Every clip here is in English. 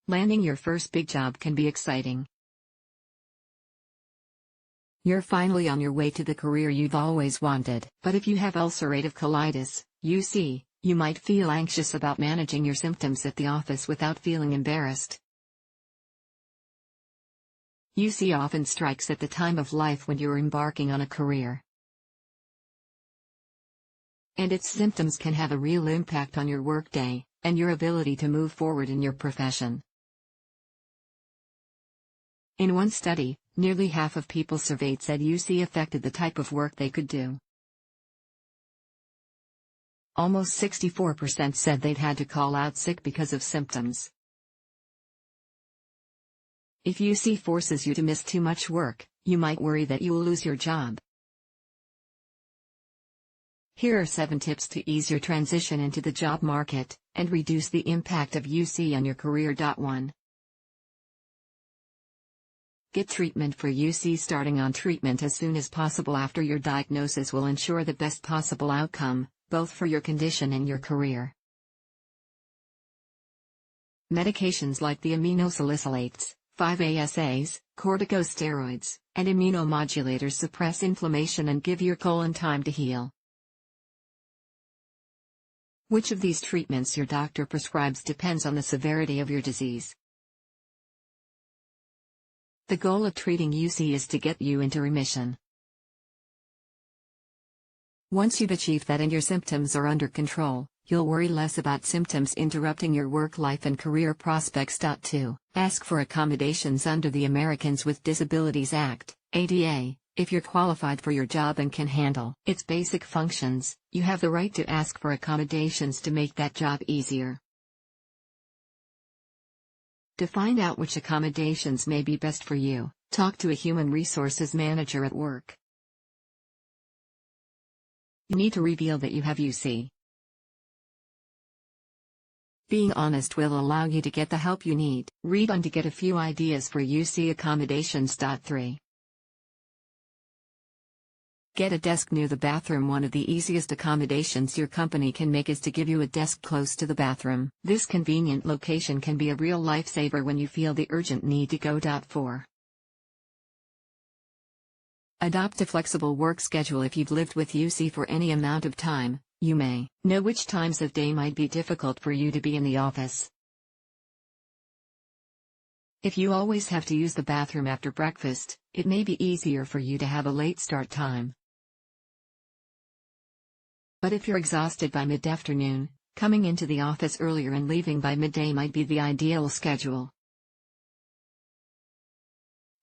Landing your first big job can be exciting. You're finally on your way to the career you've always wanted. But if you have ulcerative colitis, UC, you might feel anxious about managing your symptoms at the office without feeling embarrassed. UC often strikes at the time of life when you're embarking on a career. And its symptoms can have a real impact on your workday and your ability to move forward in your profession. In one study, nearly half of people surveyed said UC affected the type of work they could do. Almost 64% said they'd had to call out sick because of symptoms. If UC forces you to miss too much work, you might worry that you will lose your job. Here are 7 tips to ease your transition into the job market and reduce the impact of UC on your career. 1. Get treatment for UC. Starting on treatment as soon as possible after your diagnosis will ensure the best possible outcome, both for your condition and your career. Medications like the aminosalicylates, 5-ASAs, corticosteroids, and immunomodulators suppress inflammation and give your colon time to heal. Which of these treatments your doctor prescribes depends on the severity of your disease. The goal of treating UC is to get you into remission. Once you've achieved that and your symptoms are under control, you'll worry less about symptoms interrupting your work life and career prospects. 2. Ask for accommodations under the Americans with Disabilities Act, ADA. If you're qualified for your job and can handle its basic functions, you have the right to ask for accommodations to make that job easier. To find out which accommodations may be best for you, talk to a human resources manager at work. You need to reveal that you have UC. Being honest will allow you to get the help you need. Read on to get a few ideas for UC accommodations. 3. Get a desk near the bathroom. One of the easiest accommodations your company can make is to give you a desk close to the bathroom. This convenient location can be a real lifesaver when you feel the urgent need to go. 4. Adopt a flexible work schedule. If you've lived with UC for any amount of time, you may know which times of day might be difficult for you to be in the office. If you always have to use the bathroom after breakfast, it may be easier for you to have a late start time. But if you're exhausted by mid-afternoon, coming into the office earlier and leaving by midday might be the ideal schedule.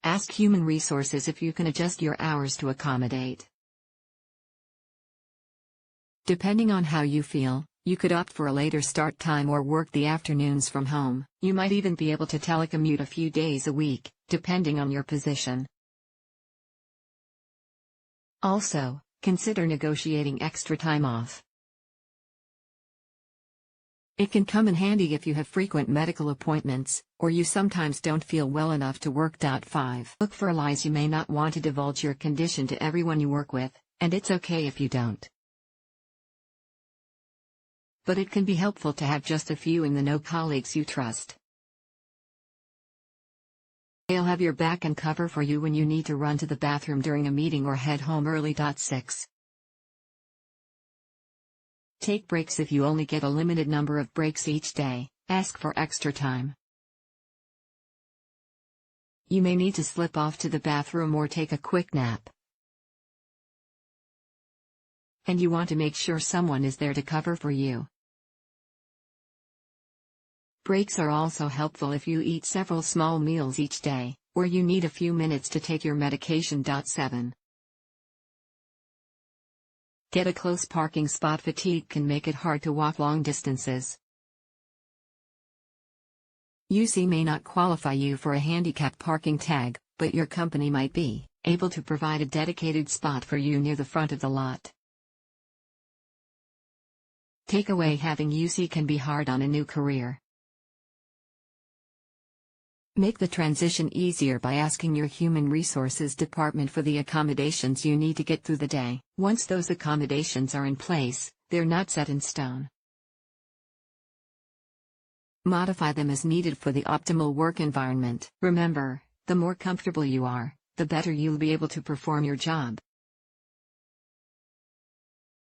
Ask Human Resources if you can adjust your hours to accommodate. Depending on how you feel, you could opt for a later start time or work the afternoons from home. You might even be able to telecommute a few days a week, depending on your position. Also, consider negotiating extra time off. It can come in handy if you have frequent medical appointments, or you sometimes don't feel well enough to work. 5. Look for lies. You may not want to divulge your condition to everyone you work with, and it's okay if you don't. But it can be helpful to have just a few in-the-know colleagues you trust. They'll have your back and cover for you when you need to run to the bathroom during a meeting or head home early. 6. Take breaks. If you only get a limited number of breaks each day, ask for extra time. You may need to slip off to the bathroom or take a quick nap. And you want to make sure someone is there to cover for you. Breaks are also helpful if you eat several small meals each day, or you need a few minutes to take your medication. 7. Get a close parking spot. Fatigue can make it hard to walk long distances. UC may not qualify you for a handicap parking tag, but your company might be able to provide a dedicated spot for you near the front of the lot. Takeaway: having UC can be hard on a new career. Make the transition easier by asking your Human Resources department for the accommodations you need to get through the day. Once those accommodations are in place, they're not set in stone. Modify them as needed for the optimal work environment. Remember, the more comfortable you are, the better you'll be able to perform your job.